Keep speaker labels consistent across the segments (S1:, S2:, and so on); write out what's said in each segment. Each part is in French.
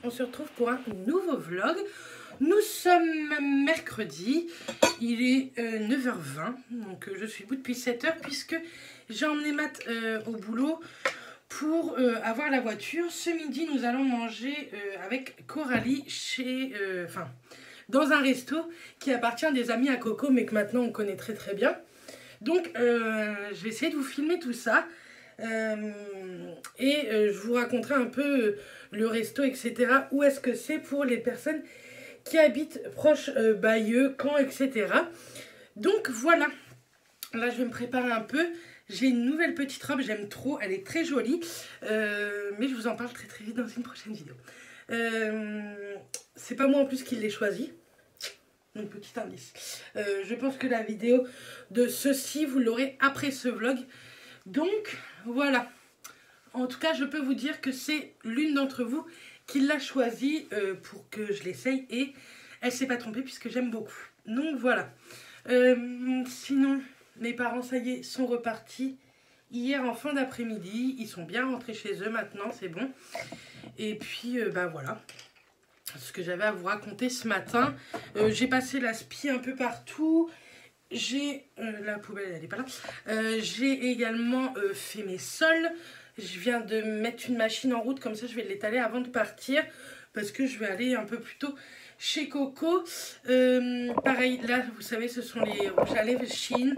S1: on se retrouve pour un nouveau vlog. Nous sommes mercredi, il est 9h20, donc je suis debout depuis 7h puisque j'ai emmené Matt au boulot pour avoir la voiture. Ce midi, nous allons manger avec Coralie dans un resto qui appartient à des amis à Coco, mais que maintenant on connaît très très bien. Donc je vais essayer de vous filmer tout ça. Je vous raconterai un peu le resto, etc. Où est-ce que c'est pour les personnes qui habitent proche Bayeux, Caen, etc. Donc voilà. Là, je vais me préparer un peu. J'ai une nouvelle petite robe, j'aime trop. Elle est très jolie. Mais je vous en parle très très vite dans une prochaine vidéo. C'est pas moi en plus qui l'ai choisi. Donc petit indice. Je pense que la vidéo de ceci, vous l'aurez après ce vlog. Donc voilà. En tout cas, je peux vous dire que c'est l'une d'entre vous qui l'a choisi pour que je l'essaye. Et elle s'est pas trompée puisque j'aime beaucoup. Donc voilà. Sinon, mes parents, ça y est, sont repartis hier en fin d'après-midi. Ils sont bien rentrés chez eux maintenant, c'est bon. Et puis, voilà. Ce que j'avais à vous raconter ce matin. J'ai passé la spie un peu partout. J'ai la poubelle, elle n'est pas là. J'ai également fait mes sols. Je viens de mettre une machine en route, comme ça je vais l'étaler avant de partir. Parce que je vais aller un peu plus tôt chez Coco. Pareil, là, vous savez, ce sont les rouges à lèvres Shein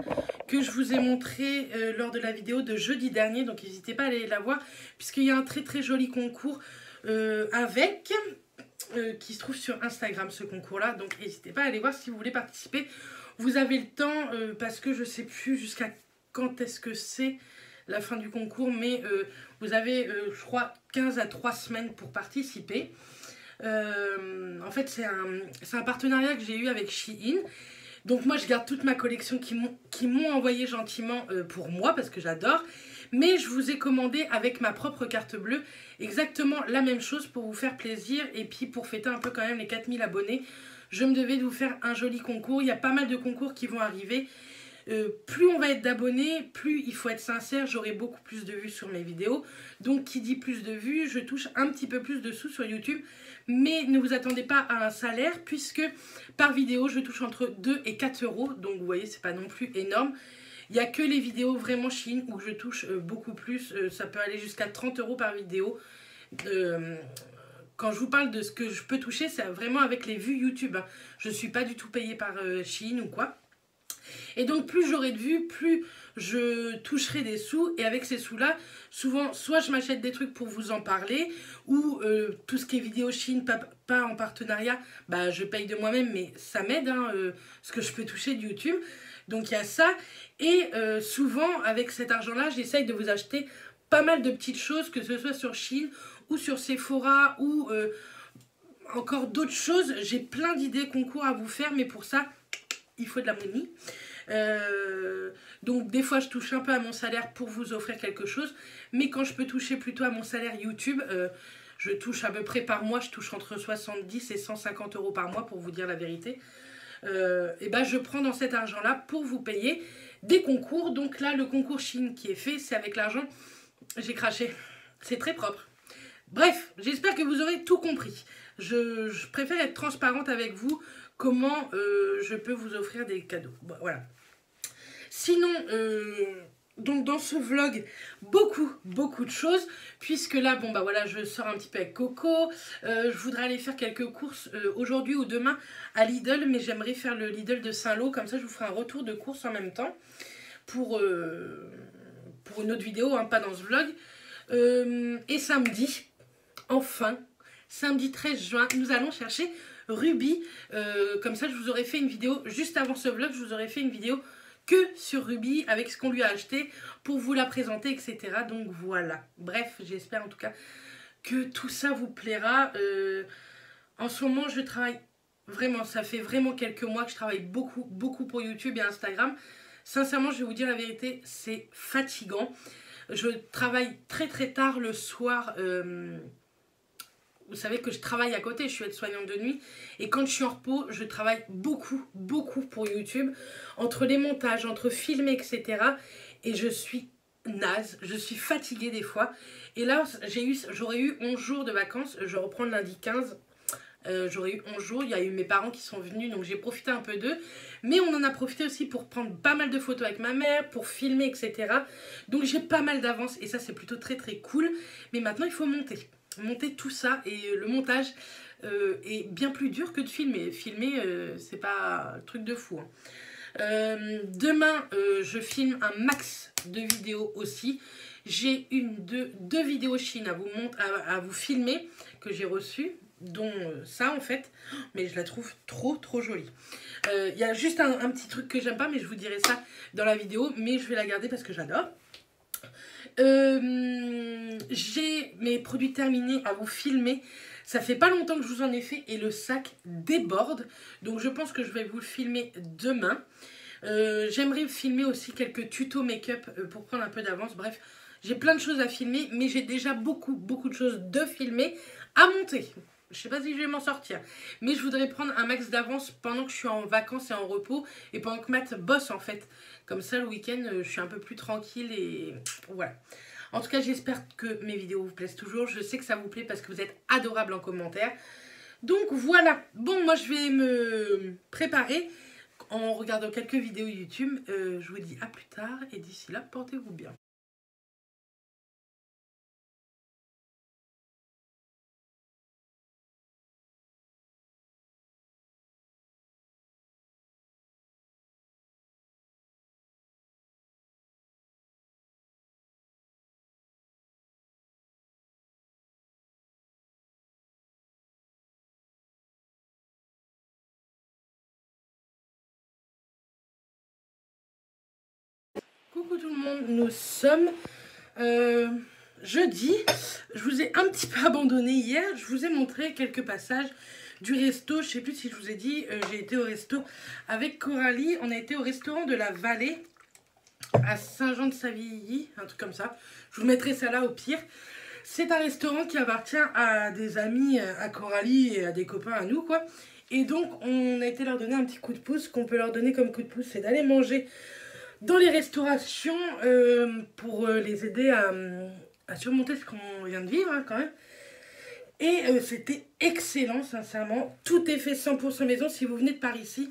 S1: que je vous ai montré lors de la vidéo de jeudi dernier. Donc n'hésitez pas à aller la voir, puisqu'il y a un très très joli concours qui se trouve sur Instagram, ce concours-là. Donc n'hésitez pas à aller voir si vous voulez participer. Vous avez le temps, parce que je sais plus jusqu'à quand est-ce que c'est la fin du concours, mais vous avez, je crois, 15 à 3 semaines pour participer. En fait, c'est un partenariat que j'ai eu avec Shein. Donc moi, je garde toute ma collection qui m'ont envoyé gentiment pour moi, parce que j'adore. Mais je vous ai commandé avec ma propre carte bleue exactement la même chose pour vous faire plaisir. Et puis pour fêter un peu quand même les 4000 abonnés, je me devais de vous faire un joli concours. Il y a pas mal de concours qui vont arriver. Plus on va être d'abonnés, plus il faut être sincère, j'aurai beaucoup plus de vues sur mes vidéos. Donc qui dit plus de vues, je touche un petit peu plus de sous sur YouTube. Mais ne vous attendez pas à un salaire, puisque par vidéo je touche entre 2 et 4 euros. Donc vous voyez, c'est pas non plus énorme. Il n'y a que les vidéos vraiment Shein où je touche beaucoup plus. Ça peut aller jusqu'à 30 euros par vidéo. Quand je vous parle de ce que je peux toucher, c'est vraiment avec les vues YouTube. Hein. Je ne suis pas du tout payée par Shein ou quoi. Et donc plus j'aurai de vues, plus je toucherai des sous. Et avec ces sous-là, souvent, soit je m'achète des trucs pour vous en parler, ou tout ce qui est vidéo Shein, pas en partenariat, bah, je paye de moi-même, mais ça m'aide, hein, ce que je peux toucher de YouTube. Donc il y a ça. Et souvent, avec cet argent-là, j'essaye de vous acheter pas mal de petites choses, que ce soit sur Shein ou sur Sephora ou encore d'autres choses. J'ai plein d'idées concours à vous faire, mais pour ça, il faut de la money. Donc des fois je touche un peu à mon salaire pour vous offrir quelque chose, mais quand je peux toucher plutôt à mon salaire YouTube, je touche à peu près par mois, je touche entre 70 et 150 euros par mois pour vous dire la vérité. Et ben je prends dans cet argent là pour vous payer des concours. Donc là le concours Shein qui est fait, c'est avec l'argent, j'ai craché, c'est très propre. Bref, j'espère que vous aurez tout compris. Je préfère être transparente avec vous. Comment je peux vous offrir des cadeaux. Bon, voilà. Sinon, donc dans ce vlog, beaucoup de choses. Puisque là, bon bah voilà, je sors un petit peu avec Coco. Je voudrais aller faire quelques courses aujourd'hui ou demain à Lidl. Mais j'aimerais faire le Lidl de Saint-Lô. Comme ça, je vous ferai un retour de course en même temps. Pour une autre vidéo, hein, pas dans ce vlog. Et samedi, enfin, samedi 13 juin, nous allons chercher Ruby. Comme ça je vous aurais fait une vidéo juste avant ce vlog, je vous aurais fait une vidéo que sur Ruby avec ce qu'on lui a acheté pour vous la présenter, etc. Donc voilà, bref, j'espère en tout cas que tout ça vous plaira. En ce moment je travaille vraiment, ça fait vraiment quelques mois que je travaille beaucoup pour YouTube et Instagram. Sincèrement, je vais vous dire la vérité, c'est fatigant. Je travaille très tard le soir. Vous savez que je travaille à côté, je suis aide-soignante de nuit. Et quand je suis en repos, je travaille beaucoup pour YouTube. Entre les montages, entre filmer, etc. Et je suis naze, je suis fatiguée des fois. Et là, j'aurais eu 11 jours de vacances, je reprends le lundi 15. J'aurais eu 11 jours, il y a eu mes parents qui sont venus, donc j'ai profité un peu d'eux. Mais on en a profité aussi pour prendre pas mal de photos avec ma mère, pour filmer, etc. Donc j'ai pas mal d'avance et ça c'est plutôt très très cool. Mais maintenant il faut monter tout ça et le montage est bien plus dur que de filmer. Filmer, c'est pas un truc de fou, hein. Demain, je filme un max de vidéos aussi. J'ai deux vidéos Chine à vous filmer que j'ai reçues, dont ça en fait, mais je la trouve trop trop jolie. Il y a juste un petit truc que j'aime pas, mais je vous dirai ça dans la vidéo, mais je vais la garder parce que j'adore. J'ai mes produits terminés à vous filmer. Ça fait pas longtemps que je vous en ai fait et le sac déborde. Donc je pense que je vais vous le filmer demain. J'aimerais filmer aussi quelques tutos make-up pour prendre un peu d'avance. Bref, j'ai plein de choses à filmer, mais j'ai déjà beaucoup de choses de filmer à monter. Je sais pas si je vais m'en sortir, mais je voudrais prendre un max d'avance pendant que je suis en vacances et en repos et pendant que Matt bosse en fait. Comme ça, le week-end, je suis un peu plus tranquille et voilà. En tout cas, j'espère que mes vidéos vous plaisent toujours. Je sais que ça vous plaît parce que vous êtes adorables en commentaire. Donc voilà. Bon, moi, je vais me préparer en regardant quelques vidéos YouTube. Je vous dis à plus tard et d'ici là, portez-vous bien. Coucou tout le monde, nous sommes jeudi. Je vous ai un petit peu abandonné hier. Je vous ai montré quelques passages du resto. Je sais plus si je vous ai dit, j'ai été au resto avec Coralie. On a été au restaurant de la Vallée à Saint-Jean-de-Savilly, un truc comme ça. Je vous mettrai ça là au pire. C'est un restaurant qui appartient à des amis à Coralie et à des copains à nous, quoi. Et donc, on a été leur donner un petit coup de pouce. Qu'on peut leur donner comme coup de pouce, c'est d'aller manger dans les restaurations pour les aider à surmonter ce qu'on vient de vivre, hein, quand même. Et c'était excellent, sincèrement. Tout est fait 100% maison. Si vous venez de par ici,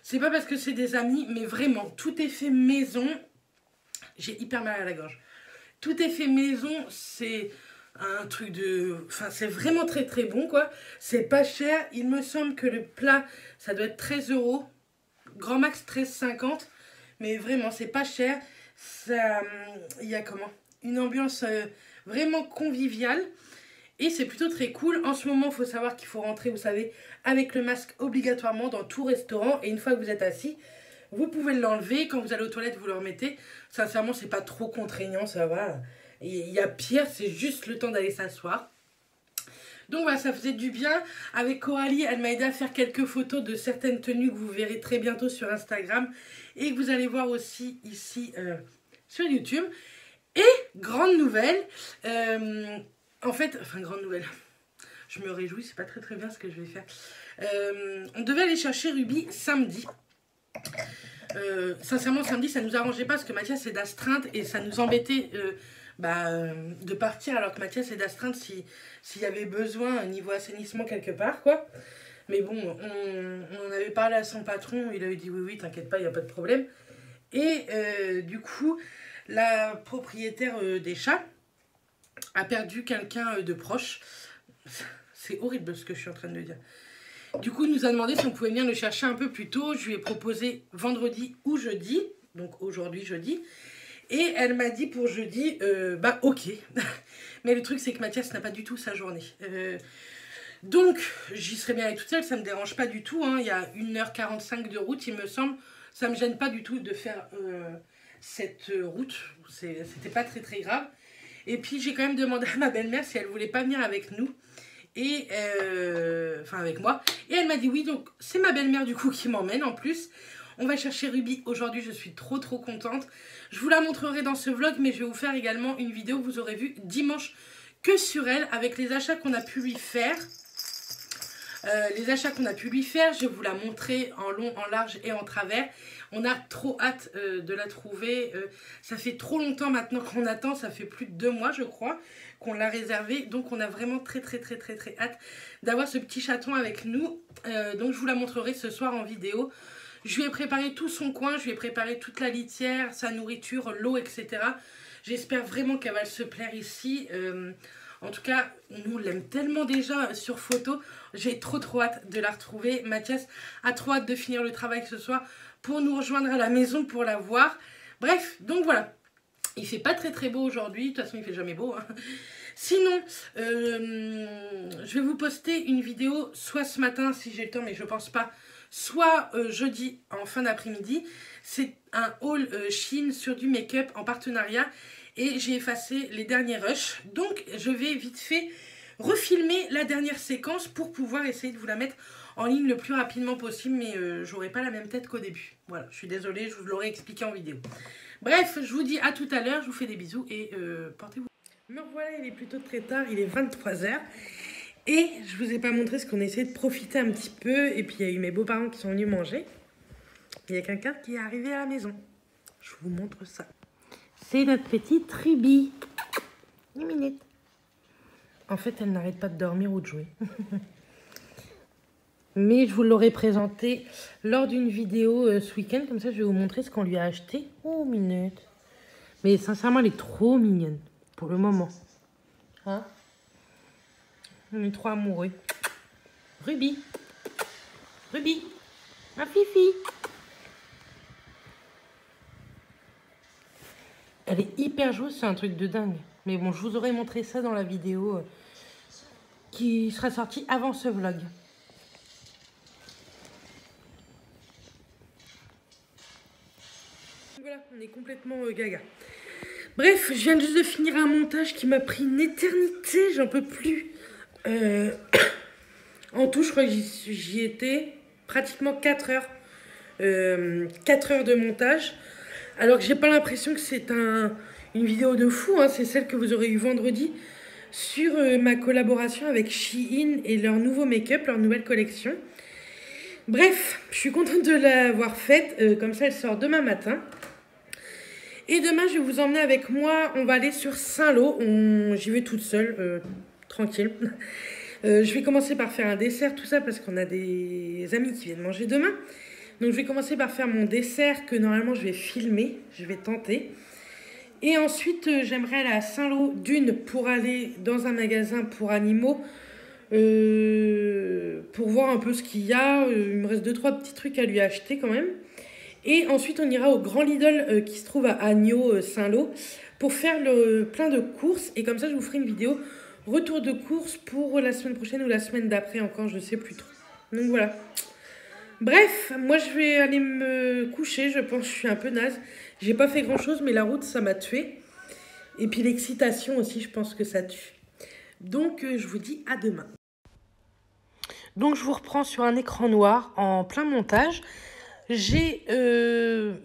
S1: c'est pas parce que c'est des amis, mais vraiment, tout est fait maison. J'ai hyper mal à la gorge. Tout est fait maison, c'est un truc de... Enfin, c'est vraiment très très bon, quoi. C'est pas cher. Il me semble que le plat, ça doit être 13 €. Grand max 13,50 €. Mais vraiment, c'est pas cher. Ça, il y a comment? Une ambiance vraiment conviviale. Et c'est plutôt très cool. En ce moment, il faut savoir qu'il faut rentrer, vous savez, avec le masque obligatoirement dans tout restaurant. Et une fois que vous êtes assis, vous pouvez l'enlever. Quand vous allez aux toilettes, vous le remettez. Sincèrement, c'est pas trop contraignant, ça va. Il y a pire, c'est juste le temps d'aller s'asseoir. Donc voilà, ça faisait du bien. Avec Coralie, elle m'a aidé à faire quelques photos de certaines tenues que vous verrez très bientôt sur Instagram. Et que vous allez voir aussi ici sur YouTube. Et grande nouvelle, en fait, enfin grande nouvelle, je me réjouis, c'est pas très très bien ce que je vais faire. On devait aller chercher Ruby samedi. Sincèrement, samedi, ça nous arrangeait pas parce que Mathias est d'astreinte et ça nous embêtait de partir alors que Mathias est d'astreinte s'il y avait besoin niveau assainissement quelque part, quoi. Mais bon, on avait parlé à son patron, il avait dit oui, t'inquiète pas, il n'y a pas de problème. Et du coup, la propriétaire des chats a perdu quelqu'un de proche. C'est horrible ce que je suis en train de dire. Du coup, il nous a demandé si on pouvait venir le chercher un peu plus tôt. Je lui ai proposé vendredi ou jeudi, donc aujourd'hui jeudi. Et elle m'a dit pour jeudi, bah ok. Mais le truc c'est que Mathias n'a pas du tout sa journée. Donc j'y serais bien allée toute seule, ça me dérange pas du tout, hein. Il y a 1h45 de route il me semble. Ça me gêne pas du tout de faire cette route. C'était pas très très grave. Et puis j'ai quand même demandé à ma belle-mère si elle voulait pas venir avec nous. Et enfin avec moi. Et elle m'a dit oui, donc c'est ma belle-mère du coup qui m'emmène en plus. On va chercher Ruby aujourd'hui, je suis trop contente. Je vous la montrerai dans ce vlog, mais je vais vous faire également une vidéo que vous aurez vue dimanche que sur elle, avec les achats qu'on a pu lui faire. Je vais vous la montrer en long, en large et en travers. On a trop hâte de la trouver. Ça fait trop longtemps maintenant qu'on attend. Ça fait plus de 2 mois, je crois, qu'on l'a réservée. Donc, on a vraiment très hâte d'avoir ce petit chaton avec nous. Donc, je vous la montrerai ce soir en vidéo. Je lui ai préparé tout son coin. Je lui ai préparé toute la litière, sa nourriture, l'eau, etc. J'espère vraiment qu'elle va se plaire ici. En tout cas, nous, on l'aime tellement déjà sur photo. J'ai trop hâte de la retrouver. Mathias a trop hâte de finir le travail ce soir pour nous rejoindre à la maison pour la voir. Bref, donc voilà. Il fait pas très beau aujourd'hui. De toute façon, il fait jamais beau, hein. Sinon, je vais vous poster une vidéo soit ce matin si j'ai le temps, mais je pense pas. Soit jeudi en fin d'après-midi. C'est un haul Shein sur du make-up en partenariat. Et j'ai effacé les derniers rushs. Donc, je vais vite fait refilmer la dernière séquence pour pouvoir essayer de vous la mettre en ligne le plus rapidement possible. Mais j'aurai pas la même tête qu'au début. Voilà, je suis désolée, je vous l'aurais expliqué en vidéo. Bref, je vous dis à tout à l'heure. Je vous fais des bisous et portez-vous. Me voilà, il est plutôt très tard. Il est 23 h. Et je vous ai pas montré ce qu'on a essayé de profiter un petit peu. Et puis, il y a eu mes beaux-parents qui sont venus manger. Il y a quelqu'un qui est arrivé à la maison. Je vous montre ça. C'est notre petite Ruby. Une minute. En fait, elle n'arrête pas de dormir ou de jouer. Mais je vous l'aurais présenté lors d'une vidéo ce week-end. Comme ça, je vais vous montrer ce qu'on lui a acheté. Oh, minute. Mais sincèrement, elle est trop mignonne pour le moment. Hein? On est trop amoureux. Ruby. Ruby. Ma fifi. Elle est hyper joueuse, c'est un truc de dingue. Mais bon, je vous aurais montré ça dans la vidéo qui sera sortie avant ce vlog. Voilà, on est complètement gaga. Bref, je viens juste de finir un montage qui m'a pris une éternité, j'en peux plus. En tout, je crois que j'y étais pratiquement 4 heures. 4 heures de montage. Alors que j'ai pas l'impression que c'est une vidéo de fou, hein. C'est celle que vous aurez eu vendredi sur ma collaboration avec Shein et leur nouveau make-up, leur nouvelle collection. Bref, je suis contente de l'avoir faite, comme ça elle sort demain matin. Et demain je vais vous emmener avec moi, on va aller sur Saint-Lô, j'y vais toute seule, tranquille. Je vais commencer par faire un dessert, tout ça, parce qu'on a des amis qui viennent manger demain. Donc je vais commencer par faire mon dessert que normalement je vais filmer, je vais tenter. Et ensuite j'aimerais aller à Saint-Lô d'une pour aller dans un magasin pour animaux. Pour voir un peu ce qu'il y a. Il me reste 2-3 petits trucs à lui acheter quand même. Et ensuite on ira au Grand Lidl qui se trouve à Agneau, Saint-Lô, pour faire plein de courses. Et comme ça je vous ferai une vidéo retour de courses pour la semaine prochaine ou la semaine d'après encore, je sais plus trop. Donc voilà. Bref, moi je vais aller me coucher, je pense que je suis un peu naze. J'ai pas fait grand chose, mais la route ça m'a tué. Et puis l'excitation aussi, je pense que ça tue. Donc je vous dis à demain. Donc je vous reprends sur un écran noir en plein montage. J'ai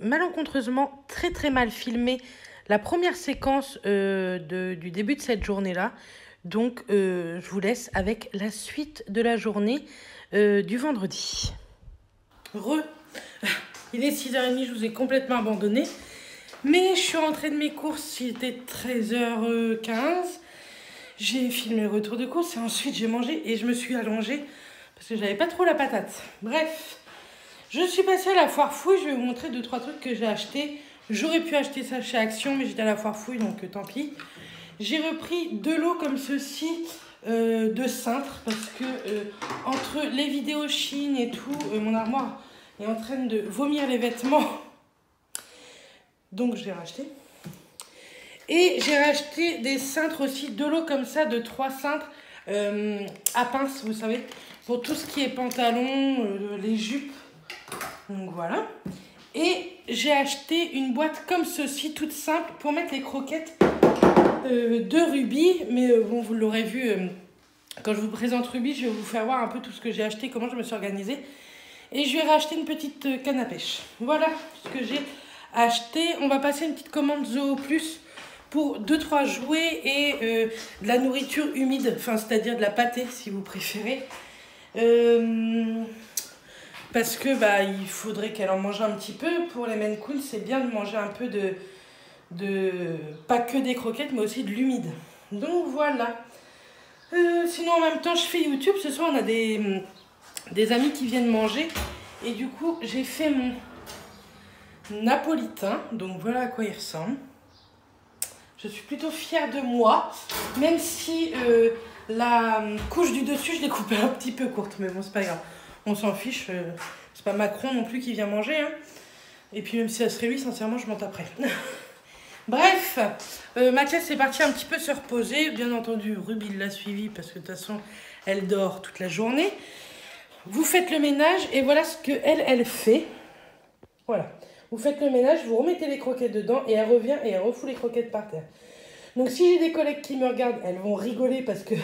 S1: malencontreusement très mal filmé la première séquence du début de cette journée-là. Donc je vous laisse avec la suite de la journée du vendredi. Il est 6h30, je vous ai complètement abandonné. Mais je suis rentrée de mes courses, il était 13h15. J'ai filmé le retour de course et ensuite j'ai mangé et je me suis allongée parce que j'avais pas trop la patate. Bref, je suis passée à la foire fouille, je vais vous montrer 2-3 trucs que j'ai achetés. J'aurais pu acheter ça chez Action, mais j'étais à la foire fouille, donc tant pis. J'ai repris de l'eau comme ceci, de cintre, parce que entre les vidéos Shein et tout, mon armoire est en train de vomir les vêtements. Donc je l'ai racheté. Et j'ai racheté des cintres aussi, de l'eau comme ça, de 3 cintres à pince, vous savez, pour tout ce qui est pantalon, les jupes. Donc voilà. Et j'ai acheté une boîte comme ceci, toute simple, pour mettre les croquettes de Ruby. Mais bon, vous l'aurez vu, quand je vous présente Ruby, je vais vous faire voir un peu tout ce que j'ai acheté, comment je me suis organisée. Et je vais racheter une petite canne à pêche. Voilà ce que j'ai acheté. On va passer une petite commande Zoo Plus pour 2-3 jouets et de la nourriture humide, enfin c'est-à-dire de la pâtée si vous préférez. Parce que bah, il faudrait qu'elle en mange un petit peu. Pour les Maine Coon, c'est bien de manger un peu pas que des croquettes, mais aussi de l'humide. Donc voilà. Sinon, en même temps, je fais YouTube. Ce soir, on a des amis qui viennent manger. Et du coup, j'ai fait mon napolitain. Donc voilà à quoi il ressemble. Je suis plutôt fière de moi. Même si la couche du dessus, je l'ai coupée un petit peu courte. Mais bon, c'est pas grave. On s'en fiche. C'est pas Macron non plus qui vient manger. Hein. Et puis même si ça serait lui, sincèrement, je m'en taperais. Bref, Mathias est parti un petit peu se reposer. Bien entendu, Ruby l'a suivi parce que de toute façon, elle dort toute la journée. Vous faites le ménage et voilà ce qu'elle fait. Voilà. Vous faites le ménage, vous remettez les croquettes dedans et elle revient et elle refout les croquettes par terre. Donc si j'ai des collègues qui me regardent, elles vont rigoler parce que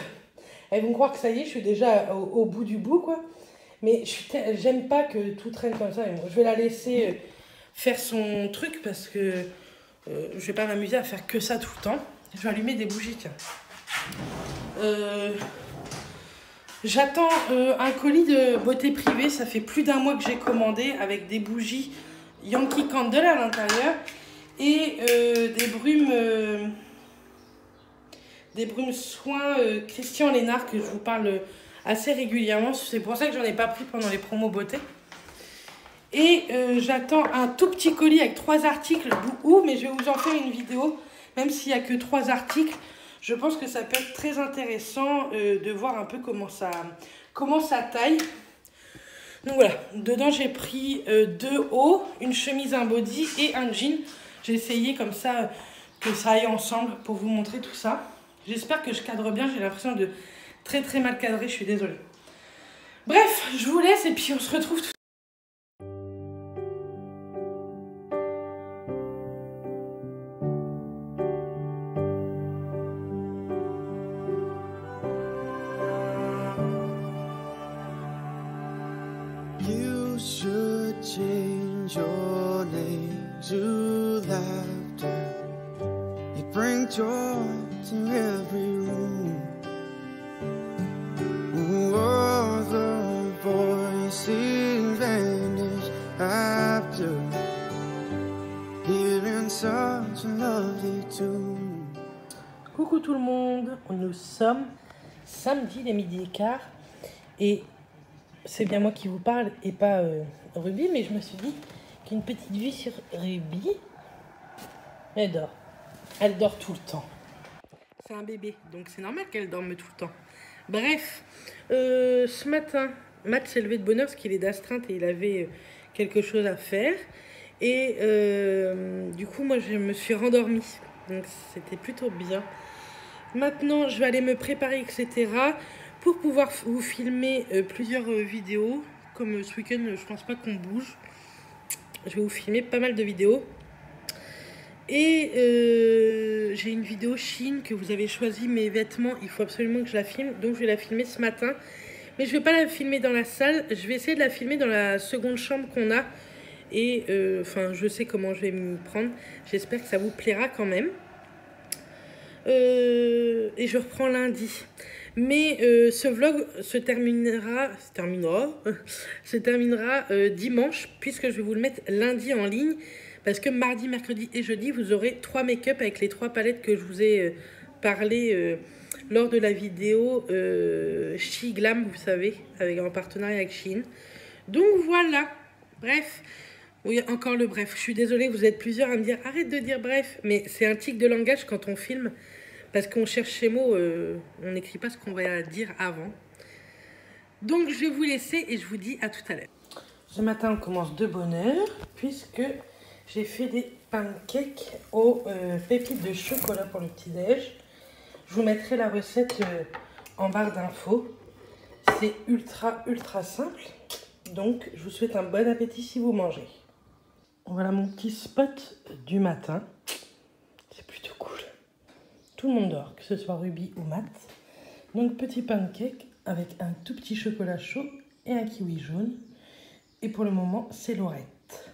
S1: elles vont croire que ça y est, je suis déjà au bout du bout, quoi. Mais j'aime pas que tout traîne comme ça. Je vais la laisser faire son truc parce que je vais pas m'amuser à faire que ça tout le temps. Je vais allumer des bougies, tiens. J'attends un colis de beauté privée. Ça fait plus d'un mois que j'ai commandé avec des bougies Yankee Candle à l'intérieur et des brumes soins Christian Lénard que je vous parle assez régulièrement. C'est pour ça que j'en ai pas pris pendant les promos beauté. Et j'attends un tout petit colis avec 3 articles. Mais je vais vous en faire une vidéo. Même s'il n'y a que 3 articles, je pense que ça peut être très intéressant de voir un peu comment ça taille. Donc voilà, dedans j'ai pris 2 hauts, une chemise, un body et un jean. J'ai essayé comme ça que ça aille ensemble pour vous montrer tout ça. J'espère que je cadre bien, j'ai l'impression de très très mal cadrer, je suis désolée. Bref, je vous laisse et puis on se retrouve tout de suite.
S2: You should change your name to laughter. It brings joy to every room. Oh, the voices vanish after hearing such a lovely tune.
S1: Coucou tout le monde, nous sommes samedi les 12h15 et c'est bien moi qui vous parle et pas Ruby, mais je me suis dit qu'une petite vue sur Ruby, elle dort. Elle dort tout le temps. C'est un bébé, donc c'est normal qu'elle dorme tout le temps. Bref, ce matin, Matt s'est levé de bonne heure parce qu'il est d'astreinte et il avait quelque chose à faire. Et du coup, moi, je me suis rendormie. Donc, c'était plutôt bien. Maintenant, je vais aller me préparer, etc. pour pouvoir vous filmer plusieurs vidéos. Comme ce week-end, je pense pas qu'on bouge. Je vais vous filmer pas mal de vidéos. Et j'ai une vidéo Chine que vous avez choisi mes vêtements. Il faut absolument que je la filme. Donc, je vais la filmer ce matin. Mais je ne vais pas la filmer dans la salle. Je vais essayer de la filmer dans la seconde chambre qu'on a. Et enfin, je sais comment je vais m'y prendre. J'espère que ça vous plaira quand même. Et je reprends lundi. Mais ce vlog se terminera dimanche, puisque je vais vous le mettre lundi en ligne. Parce que mardi, mercredi et jeudi, vous aurez 3 make-up avec les 3 palettes que je vous ai parlé lors de la vidéo She Glam, vous savez, en partenariat avec Shein. Donc voilà, bref. Oui, encore le bref. Je suis désolée, vous êtes plusieurs à me dire « Arrête de dire bref ». Mais c'est un tic de langage quand on filme. Parce qu'on cherche ces mots, on n'écrit pas ce qu'on va dire avant. Donc je vais vous laisser et je vous dis à tout à l'heure. Ce matin, on commence de bonne heure, puisque j'ai fait des pancakes aux pépites de chocolat pour le petit-déj. Je vous mettrai la recette en barre d'infos. C'est ultra simple. Donc, je vous souhaite un bon appétit si vous mangez. Voilà mon petit spot du matin. C'est plutôt cool. Tout le monde dort, que ce soit Ruby ou Matt. Donc, petit pancake avec un tout petit chocolat chaud et un kiwi jaune. Et pour le moment, c'est Laurette.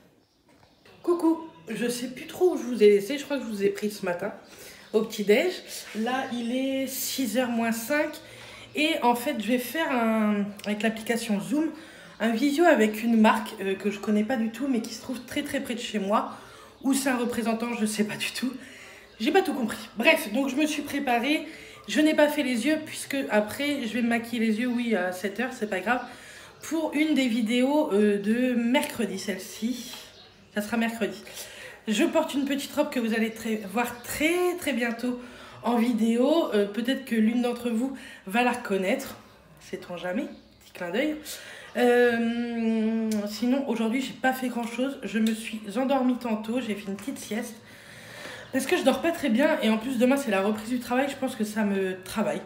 S1: Coucou, je sais plus trop où je vous ai laissé. Je crois que je vous ai pris ce matin au petit-déj. Là, il est 6h moins 5. Et en fait, je vais faire avec l'application Zoom un visio avec une marque que je connais pas du tout, mais qui se trouve très très près de chez moi. Ou c'est un représentant, je sais pas du tout. J'ai pas tout compris. Bref, donc je me suis préparée. Je n'ai pas fait les yeux, puisque après, je vais me maquiller les yeux, oui, à 7 h, c'est pas grave. Pour une des vidéos de mercredi, celle-ci. Ça sera mercredi. Je porte une petite robe que vous allez voir très très bientôt en vidéo. Peut-être que l'une d'entre vous va la reconnaître. Sait-on jamais? Petit clin d'œil. Sinon, aujourd'hui, j'ai pas fait grand-chose. Je me suis endormie tantôt. J'ai fait une petite sieste. Parce que je dors pas très bien. Et en plus, demain, c'est la reprise du travail. Je pense que ça me travaille.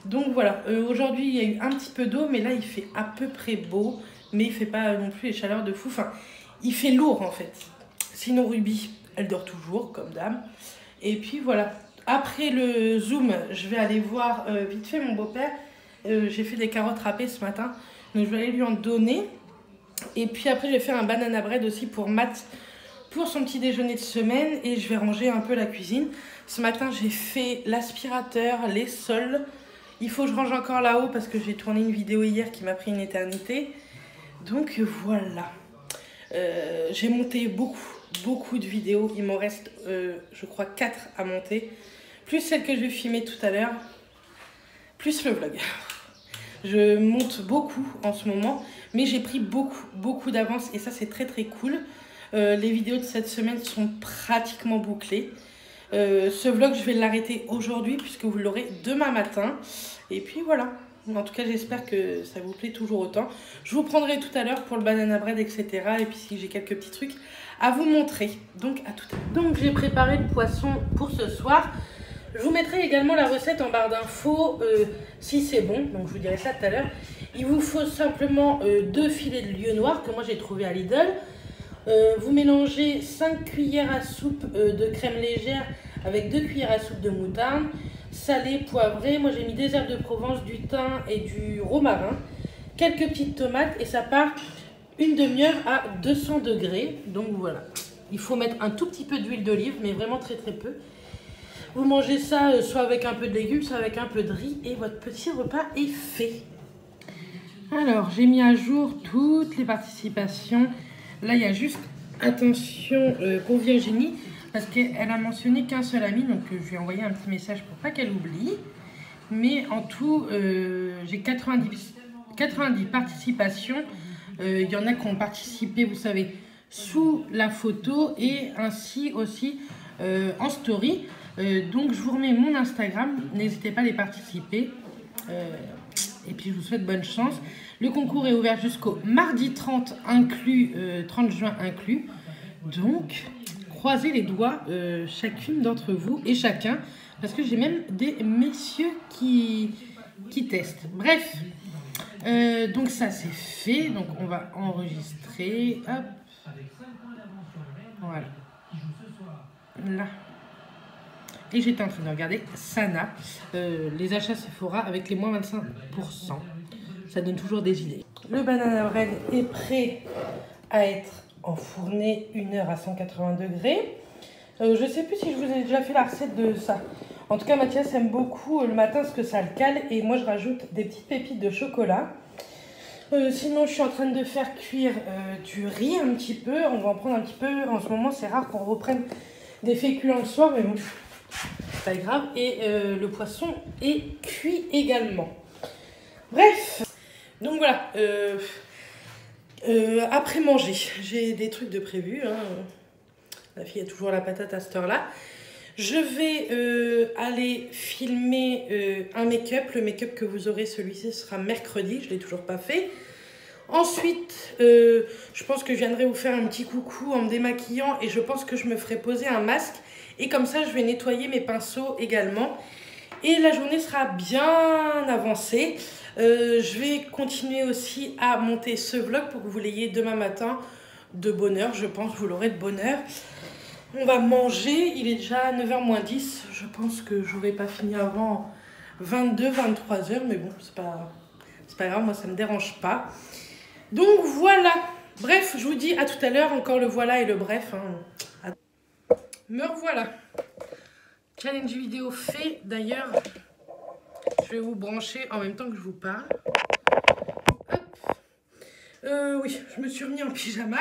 S1: Donc voilà. Aujourd'hui, il y a eu un petit peu d'eau. Mais là, il fait à peu près beau. Mais il fait pas non plus les chaleurs de fou. Enfin, il fait lourd, en fait. Sinon, Ruby, elle dort toujours, comme dame. Et puis, voilà. Après le Zoom, je vais aller voir vite fait mon beau-père. J'ai fait des carottes râpées ce matin. Donc, je vais aller lui en donner. Et puis après, je vais faire un banana bread aussi pour Matt. Pour son petit déjeuner de semaine. Et je vais ranger un peu la cuisine. Ce matin, j'ai fait l'aspirateur, les sols. Il faut que je range encore là-haut parce que j'ai tourné une vidéo hier qui m'a pris une éternité. Donc, voilà. J'ai monté beaucoup de vidéos. Il m'en reste, je crois, 4 à monter. Plus celle que je vais filmer tout à l'heure. Plus le vlog. Je monte beaucoup en ce moment. Mais j'ai pris beaucoup d'avance. Et ça, c'est très très cool. Les vidéos de cette semaine sont pratiquement bouclées. Ce vlog, je vais l'arrêter aujourd'hui puisque vous l'aurez demain matin. Et puis voilà. En tout cas, j'espère que ça vous plaît toujours autant. Je vous prendrai tout à l'heure pour le banana bread, etc. Et puis si j'ai quelques petits trucs à vous montrer. Donc, à tout à l'heure. Donc, j'ai préparé le poisson pour ce soir. Je vous mettrai également la recette en barre d'infos si c'est bon. Donc, je vous dirai ça tout à l'heure. Il vous faut simplement 2 filets de lieu noir que moi j'ai trouvé à Lidl. Vous mélangez 5 cuillères à soupe de crème légère avec 2 cuillères à soupe de moutarde. Salé, poivré. Moi, j'ai mis des herbes de Provence, du thym et du romarin. Quelques petites tomates et ça part une demi-heure à 200 degrés. Donc, voilà. Il faut mettre un tout petit peu d'huile d'olive, mais vraiment très peu. Vous mangez ça soit avec un peu de légumes, soit avec un peu de riz et votre petit repas est fait. Alors, j'ai mis à jour toutes les participations. Là, il y a juste, attention, pour Virginie. Parce qu'elle a mentionné qu'un seul ami, donc je lui ai envoyé un petit message pour pas qu'elle oublie. Mais en tout, j'ai 90 participations. Il y en a qui ont participé, vous savez, sous la photo et ainsi aussi en story. Donc je vous remets mon Instagram, n'hésitez pas à les participer. Et puis je vous souhaite bonne chance. Le concours est ouvert jusqu'au mardi 30 inclus, 30 juin inclus. Donc... croisez les doigts chacune d'entre vous et chacun parce que j'ai même des messieurs qui testent. Bref, donc ça c'est fait, donc on va enregistrer. Hop. Voilà. Là. Et j'étais en train de regarder Sana, les achats Sephora avec les moins 25%. Ça donne toujours des idées. Le banana bread est prêt à être enfourné 1 heure à 180 degrés. Je sais plus si je vous ai déjà fait la recette de ça. En tout cas, Mathias aime beaucoup le matin parce que ça le cale. Et moi, je rajoute des petites pépites de chocolat. Sinon, je suis en train de faire cuire du riz un petit peu. On va en prendre un petit peu. En ce moment, c'est rare qu'on reprenne des féculents le soir. Mais bon, c'est pas grave. Et le poisson est cuit également. Bref. Donc voilà. Après manger, j'ai des trucs de prévu. Hein. La fille a toujours la patate à cette heure-là. Je vais aller filmer un make-up. Le make-up que vous aurez, celui-ci sera mercredi. Je ne l'ai toujours pas fait. Ensuite, je pense que je viendrai vous faire un petit coucou en me démaquillant. Et je pense que je me ferai poser un masque. Et comme ça, je vais nettoyer mes pinceaux également. Et la journée sera bien avancée. Je vais continuer aussi à monter ce vlog pour que vous l'ayez demain matin de bonne heure. Je pense que vous l'aurez de bonne heure. On va manger. Il est déjà 9h moins 10. Je pense que je n'aurai pas fini avant 22-23h. Mais bon, c'est pas grave. Moi, ça ne me dérange pas. Donc, voilà. Bref, je vous dis à tout à l'heure. Encore le voilà et le bref. Hein. Me revoilà. Challenge vidéo fait. D'ailleurs, je vais vous brancher en même temps que je vous parle. Hop. Oui, je me suis remis en pyjama.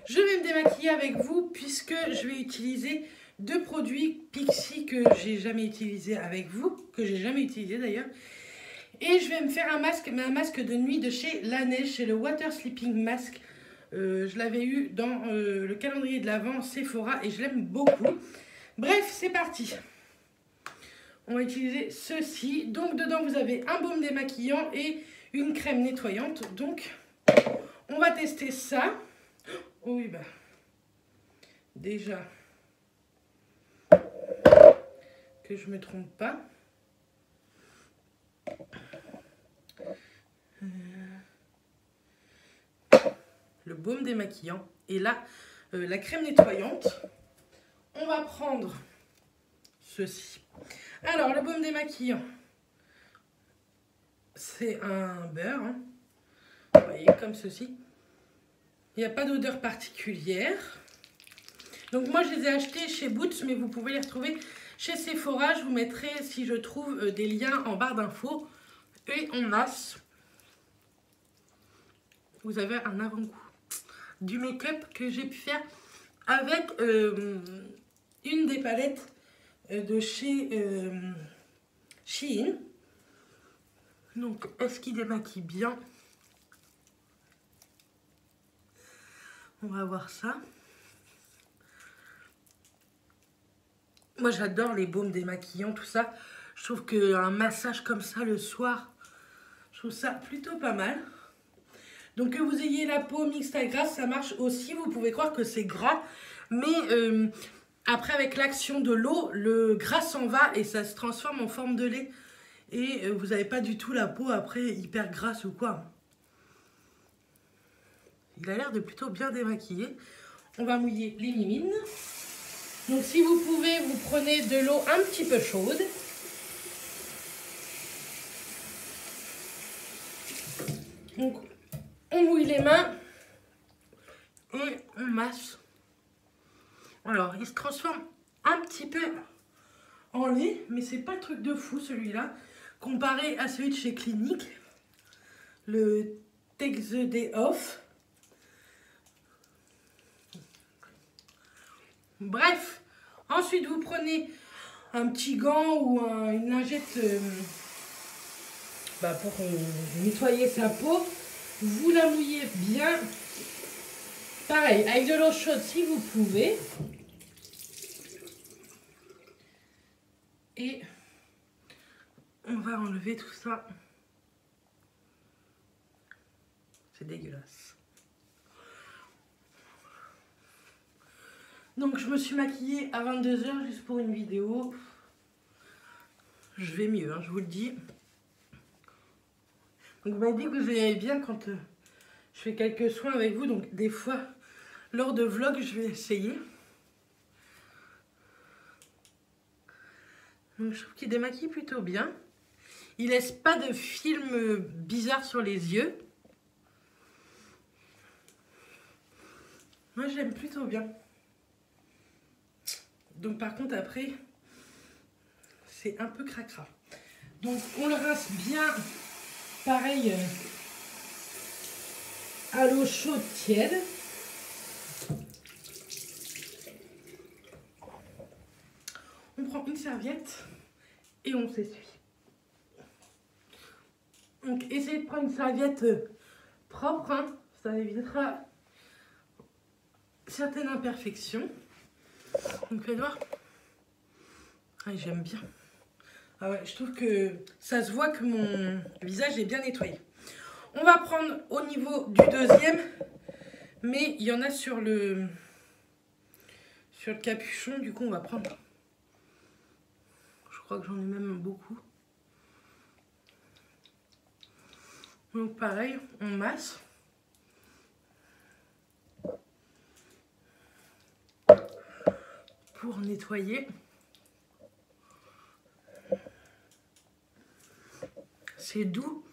S1: Je vais me démaquiller avec vous puisque je vais utiliser 2 produits Pixi que j'ai jamais utilisé avec vous, que j'ai jamais utilisé d'ailleurs. Et je vais me faire un masque de nuit de chez Laneige, chez le Water Sleeping Mask. Je l'avais eu dans le calendrier de l'Avent Sephora et je l'aime beaucoup. Bref, c'est parti. On va utiliser ceci. Donc dedans vous avez un baume démaquillant et une crème nettoyante. Donc on va tester ça. Oh oui, bah déjà que je me trompe pas. Le baume démaquillant et là la crème nettoyante. On va prendre ceci. Alors le baume démaquillant, c'est un beurre, hein. Vous voyez, comme ceci. Il n'y a pas d'odeur particulière. Donc moi je les ai achetés chez Boots, mais vous pouvez les retrouver chez Sephora. Je vous mettrai, si je trouve, des liens en barre d'infos. Et en masse, vous avez un avant-goût du make-up que j'ai pu faire avec une des palettes de chez Shein. Donc, est-ce qu'il démaquille bien? On va voir ça. Moi, j'adore les baumes démaquillants, tout ça. Je trouve qu'un massage comme ça le soir, je trouve ça plutôt pas mal. Donc, que vous ayez la peau mixte à grasse, ça marche aussi. Vous pouvez croire que c'est gras, mais après, avec l'action de l'eau, le gras s'en va et ça se transforme en forme de lait. Et vous n'avez pas du tout la peau après hyper grasse ou quoi. Il a l'air de plutôt bien démaquiller. On va mouiller les mimines. Donc si vous pouvez, vous prenez de l'eau un petit peu chaude. Donc on mouille les mains et on masse. Alors il se transforme un petit peu en lait, mais c'est pas le truc de fou celui-là. Comparé à celui de chez Clinique, le Take the Day Off. Bref, ensuite vous prenez un petit gant ou une lingette pour nettoyer sa peau. Vous la mouillez bien. Pareil, avec de l'eau chaude si vous pouvez. Et on va enlever tout ça. C'est dégueulasse. Donc je me suis maquillée à 22 h juste pour une vidéo. Je vais mieux, hein, je vous le dis. Donc vous m'avez dit que vous allez bien quand je fais quelques soins avec vous. Donc des fois, lors de vlog, je vais essayer. Donc je trouve qu'il démaquille plutôt bien. Il laisse pas de film bizarre sur les yeux. Moi j'aime plutôt bien. Donc par contre après, c'est un peu cracra. Donc on le rince bien, pareil, à l'eau chaude tiède. On prend une serviette et on s'essuie. Donc essayez de prendre une serviette propre, hein, ça évitera certaines imperfections. Donc faites voir. Ah, j'aime bien. Ah ouais, je trouve que ça se voit que mon visage est bien nettoyé. On va prendre au niveau du deuxième, mais il y en a sur le capuchon. Du coup, on va prendre. Je crois que j'en ai même beaucoup. Donc pareil, on masse. Pour nettoyer. C'est doux.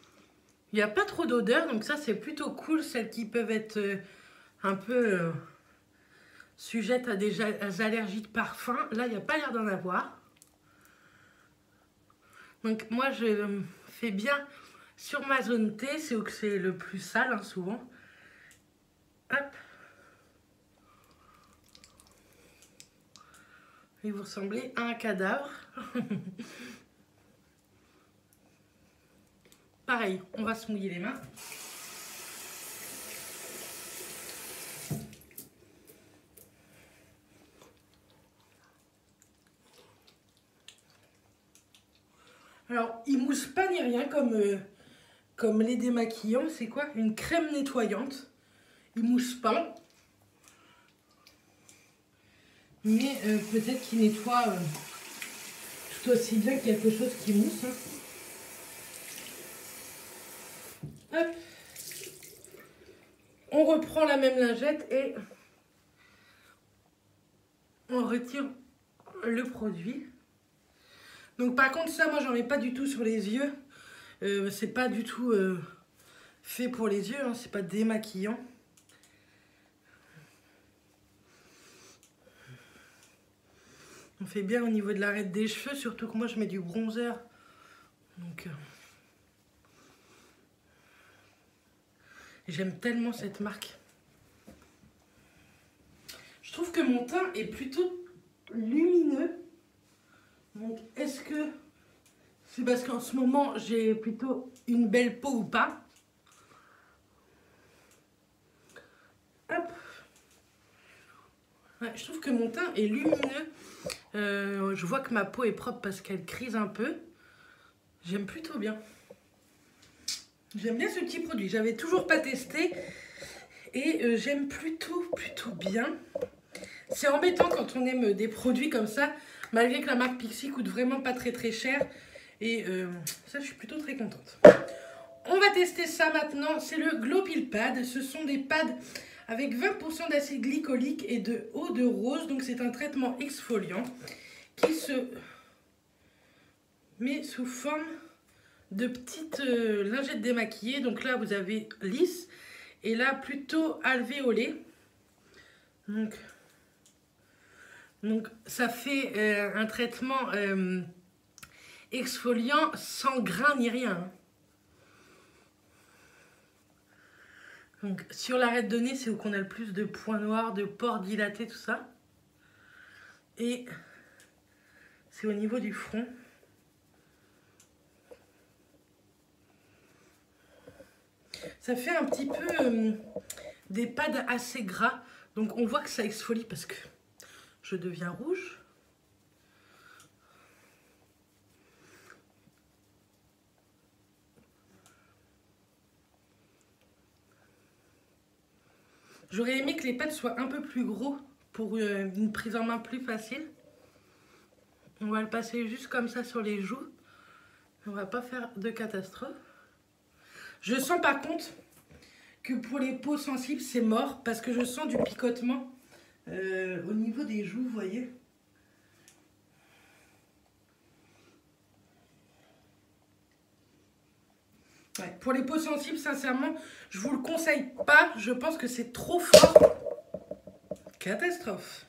S1: Il n'y a pas trop d'odeur, donc ça c'est plutôt cool. Celles qui peuvent être un peu sujettes à des allergies de parfum. Là, il n'y a pas l'air d'en avoir. Donc moi je fais bien sur ma zone T, c'est où que c'est le plus sale, hein, souvent. Et vous ressemblez à un cadavre. Pareil, on va se mouiller les mains. Alors, il mousse pas ni rien comme les démaquillants. C'est quoi? Une crème nettoyante. Il mousse pas. Mais peut-être qu'il nettoie tout aussi bien que quelque chose qui mousse. Hein. Hop. On reprend la même lingette et on retire le produit. Donc par contre ça, moi j'en mets pas du tout sur les yeux. C'est pas du tout fait pour les yeux, hein. C'est pas démaquillant. On fait bien au niveau de l'arête des cheveux, surtout que moi je mets du bronzer. Donc j'aime tellement cette marque. Je trouve que mon teint est plutôt lumineux. Donc est-ce que c'est parce qu'en ce moment j'ai plutôt une belle peau ou pas? Hop. Ouais, je trouve que mon teint est lumineux. Je vois que ma peau est propre parce qu'elle crise un peu. J'aime plutôt bien. J'aime bien ce petit produit. J'avais toujours pas testé. Et j'aime plutôt bien. C'est embêtant quand on aime des produits comme ça. Malgré que la marque Pixi coûte vraiment pas très cher. Et ça, je suis plutôt très contente. On va tester ça maintenant. C'est le Glow Peel Pad. Ce sont des pads avec 20% d'acide glycolique et de eau de rose. Donc c'est un traitement exfoliant qui se met sous forme de petites lingettes démaquillées. Donc là vous avez lisse et là plutôt alvéolée. Donc ça fait un traitement exfoliant sans grain ni rien. Donc sur l'arête de nez, c'est où qu'on a le plus de points noirs, de pores dilatés, tout ça. Et c'est au niveau du front. Ça fait un petit peu des pads assez gras. Donc on voit que ça exfolie parce que je deviens rouge. J'aurais aimé que les pads soient un peu plus gros pour une prise en main plus facile. On va le passer juste comme ça sur les joues. On va pas faire de catastrophe. Je sens par contre que pour les peaux sensibles, c'est mort parce que je sens du picotement au niveau des joues, vous voyez. Ouais, pour les peaux sensibles, sincèrement, je vous le conseille pas. Je pense que c'est trop fort. Catastrophe.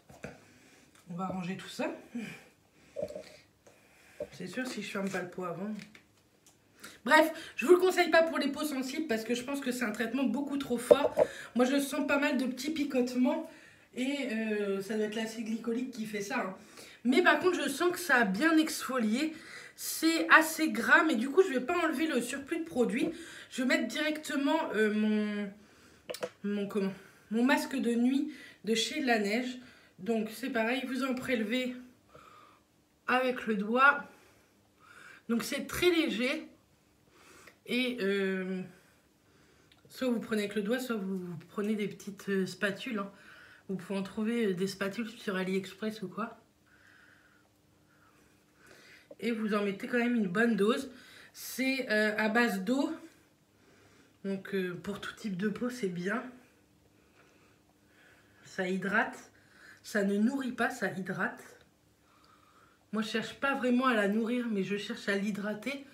S1: On va ranger tout ça. C'est sûr si je ferme pas le pot avant. Bref, je vous le conseille pas pour les peaux sensibles parce que je pense que c'est un traitement beaucoup trop fort. Moi, je sens pas mal de petits picotements et ça doit être l'acide glycolique qui fait ça. Hein. Mais par contre, je sens que ça a bien exfolié. C'est assez gras, mais du coup, je vais pas enlever le surplus de produit. Je vais mettre directement mon masque de nuit de chez Laneige. Donc, c'est pareil, vous en prélevez avec le doigt. Donc, c'est très léger. Et soit vous prenez avec le doigt, soit vous prenez des petites spatules. Hein. Vous pouvez en trouver des spatules sur AliExpress ou quoi. Et vous en mettez quand même une bonne dose. C'est à base d'eau. Donc pour tout type de peau, c'est bien. Ça hydrate. Ça ne nourrit pas, ça hydrate. Moi, je cherche pas vraiment à la nourrir, mais je cherche à l'hydrater.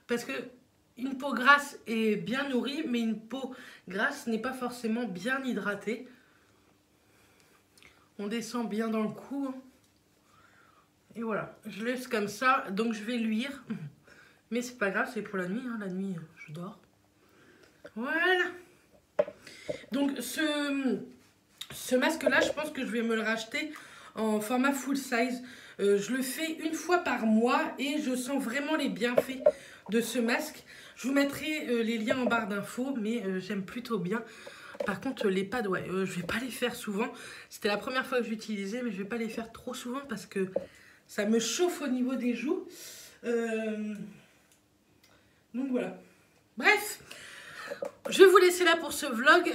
S1: Parce que une peau grasse est bien nourrie, mais une peau grasse n'est pas forcément bien hydratée. On descend bien dans le cou. Et voilà, je laisse comme ça, donc je vais luire. Mais c'est pas grave, c'est pour la nuit, hein. La nuit, je dors. Voilà. Donc ce masque-là, je pense que je vais me le racheter en format full size. Je le fais une fois par mois et je sens vraiment les bienfaits de ce masque. Je vous mettrai les liens en barre d'infos, mais j'aime plutôt bien. Par contre, les pads, ouais, je vais pas les faire souvent. C'était la première fois que j'utilisais, mais je vais pas les faire trop souvent parce que ça me chauffe au niveau des joues. Donc voilà. Bref, je vais vous laisser là pour ce vlog.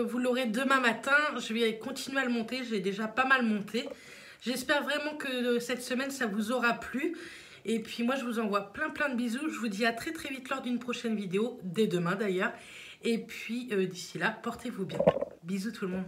S1: Vous l'aurez demain matin. Je vais continuer à le monter. J'ai déjà pas mal monté. J'espère vraiment que cette semaine, ça vous aura plu. Et puis moi, je vous envoie plein de bisous. Je vous dis à très vite lors d'une prochaine vidéo. Dès demain d'ailleurs. Et puis d'ici là, portez-vous bien. Bisous tout le monde.